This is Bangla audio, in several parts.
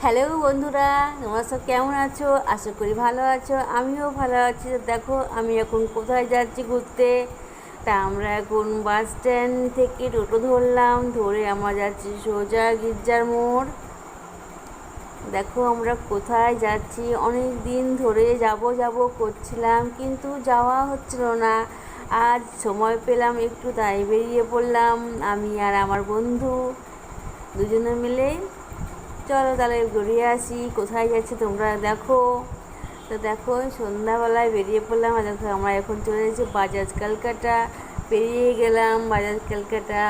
হ্যালো বন্ধুরা, তোমরা সব কেমন আছো? আশা করি ভালো আছো। আমিও ভালো আছি। দেখো আমি এখন কোথায় যাচ্ছি ঘুরতে। তা আমরা এখন বাস স্ট্যান্ড থেকে টোটো ধরলাম, ধরে আমরা যাচ্ছি সোজা গির্জার মোড়। দেখো আমরা কোথায় যাচ্ছি, অনেক দিন ধরে যাব যাব করছিলাম কিন্তু যাওয়া হচ্ছিল না। আজ সময় পেলাম একটু, তাই বেরিয়ে পড়লাম আমি আর আমার বন্ধু দুজনে মিলে। চলো তাহলে ঘুরিয়ে আসি। কোথায় যাচ্ছি তোমরা দেখো। তো দেখো সন্ধ্যাবেলায় বেরিয়ে পড়লাম, আর দেখো আমরা এখন চলে এসেছি বাজাজ ক্যালকাটা। পেরিয়ে গেলাম বাজাজ ক্যালকাটা।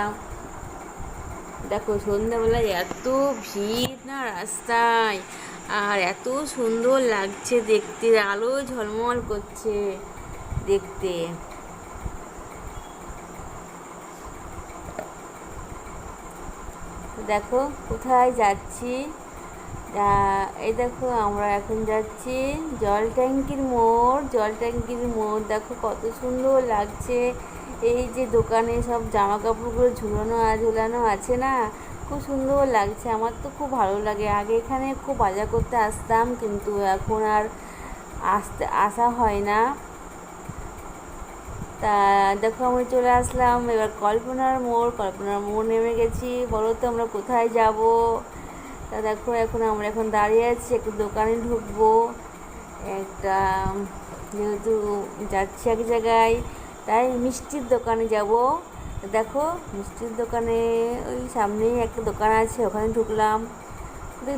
দেখো সন্ধ্যাবেলায় এত ভিড় না রাস্তায়, আর এত সুন্দর লাগছে দেখতে, আলো ঝলমল করছে দেখতে। তো দেখো কোথায় যাচ্ছি। এই দেখো আমরা এখন যাচ্ছি জল ট্যাঙ্কির মোড়। জল ট্যাঙ্কির মোড় দেখো কত সুন্দর লাগছে। এই যে দোকানে সব জামা কাপড়গুলো ঝুলানো আছে না, খুব সুন্দর লাগছে। আমার তো খুব ভালো লাগে। আগে এখানে খুব বাজার করতে আসতাম, কিন্তু এখন আর আসা হয় না। তা দেখো আমরা চলে আসলাম এবার কল্পনার মোড় নেমে গেছি। বলো তো আমরা কোথায় যাব। তা দেখো আমরা এখন দাঁড়িয়ে আছি, একটু দোকানে ঢুকবো একটা, যেহেতু যাচ্ছি এক জায়গায়, তাই মিষ্টির দোকানে যাব। দেখো মিষ্টির দোকানে ওই সামনেই একটা দোকান আছে, ওখানে ঢুকলাম।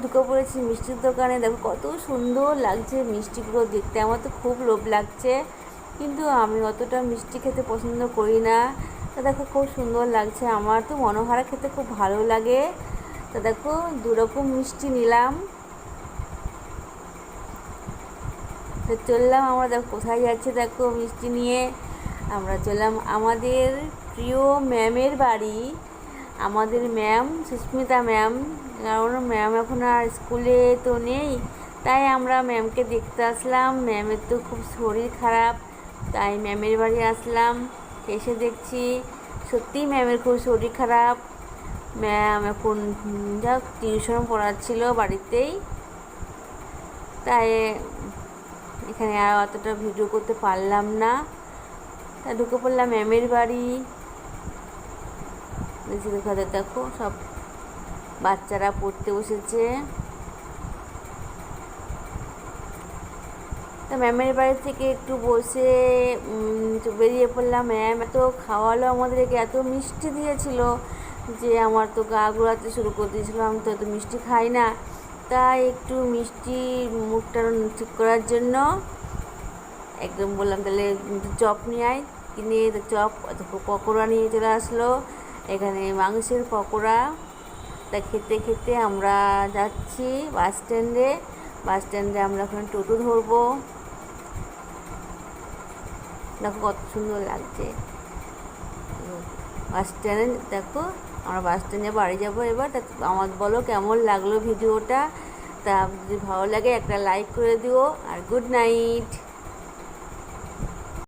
ঢুকে পড়েছি মিষ্টির দোকানে। দেখো কত সুন্দর লাগছে মিষ্টিগুলো দেখতে, আমার তো খুব লোভ লাগছে, কিন্তু আমি অতটা মিষ্টি খেতে পছন্দ করি না। তা দেখো খুব সুন্দর লাগছে, আমার তো মনোহরা খেতে খুব ভালো লাগে। তা দেখো দুরকম মিষ্টি নিলাম। তো চললাম আমরা, দেখো কোথায় যাচ্ছে দেখো মিষ্টি নিয়ে। আমরা চললাম আমাদের প্রিয় ম্যামের বাড়ি। আমাদের ম্যাম সুস্মিতা ম্যাম, কারণ ম্যাম এখন আর স্কুলে তো নেই, তাই আমরা ম্যামকে দেখতে আসলাম। ম্যামের তো খুব শরীর খারাপ, তাই ম্যামের বাড়ি আসলাম। এসে দেখছি সত্যিই ম্যামের খুব শরীর খারাপ। ম্যাম এখন যাক টিউশন পড়াচ্ছিল বাড়িতেই, তাই এখানে আর অতটা ভিডিও করতে পারলাম না। তা ঢুকে পড়লাম ম্যামের বাড়ি। দেখো সব বাচ্চারা পড়তে বসেছে। তা ম্যামের বাড়ি থেকে একটু বসে বেরিয়ে পড়লাম। ম্যাম এত খাওয়ালো আমাদেরকে, এত মিষ্টি দিয়েছিল যে আমার তো গা ঘোরাতে শুরু করে দিয়েছিল। আমি তো এত মিষ্টি খাই না, তাই একটু মিষ্টি মুখটা ঠিক করার জন্য একদম বললাম তাহলে চপ নিয়ে আয়। কিনে চপ পকোড়া নিয়ে চলে আসলো, এখানে মাংসের পকোড়া। তা খেতে খেতে আমরা যাচ্ছি বাস স্ট্যান্ডে। বাস স্ট্যান্ডে আমরা ওখানে টোটো ধরবো। দেখো কত সুন্দর লাগছে বাস স্ট্যান্ডে। দেখো আমরা বাস স্ট্যান্ডে বাড়ি যাবো এবার। তা আমার বলো কেমন লাগলো ভিডিওটা। তা যদি ভালো লাগে একটা লাইক করে দিও, আর গুড নাইট।